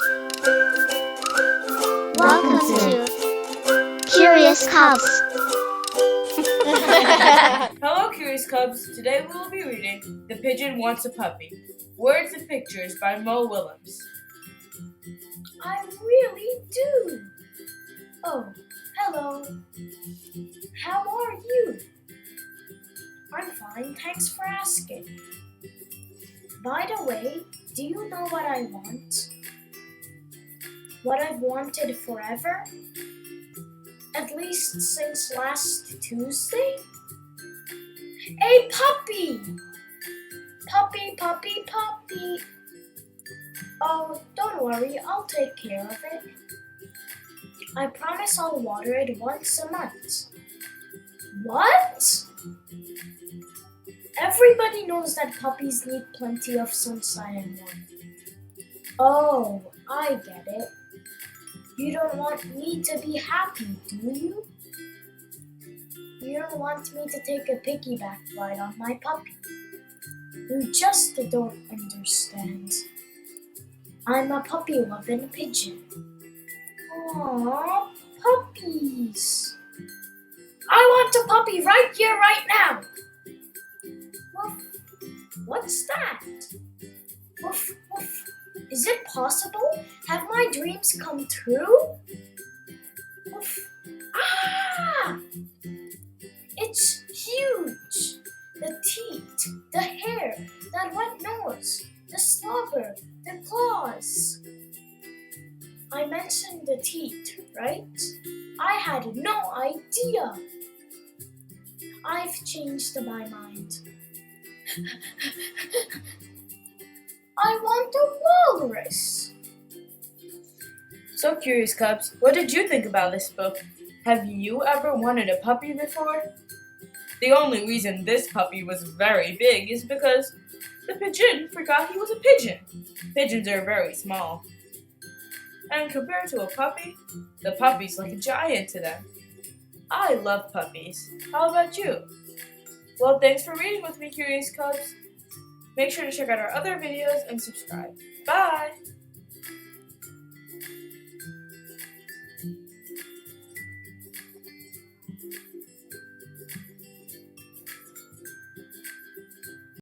Welcome to Curious Cubs. Hello, Curious Cubs. Today we will be reading The Pigeon Wants a Puppy. Words and Pictures by Mo Willems. I really do. Oh, hello. How are you? I'm fine, thanks for asking. By the way, do you know what I want? What I've wanted forever? At least since last Tuesday? A puppy! Puppy, puppy, puppy. Oh, don't worry, I'll take care of it. I promise I'll water it once a month. What? Everybody knows that puppies need plenty of sunshine and warmth. Oh, I get it. You don't want me to be happy, do you? You don't want me to take a piggyback ride on my puppy. You just don't understand. I'm a puppy-loving pigeon. Aww, puppies. I want a puppy right here, right now. Woof. What's that? Woof, woof. Is it possible? Have my dreams come true? Woof. Ah! It's huge. The teeth, the hair, that wet nose, the slobber, the claws. I mentioned the teeth, right? I had no idea. I've changed my mind. I want a walrus. So, Curious Cubs, what did you think about this book? Have you ever wanted a puppy before? The only reason this puppy was very big is because the pigeon forgot he was a pigeon. Pigeons are very small. And compared to a puppy, the puppy's like a giant to them. I love puppies. How about you? Well, thanks for reading with me, Curious Cubs. Make sure to check out our other videos and subscribe. Bye!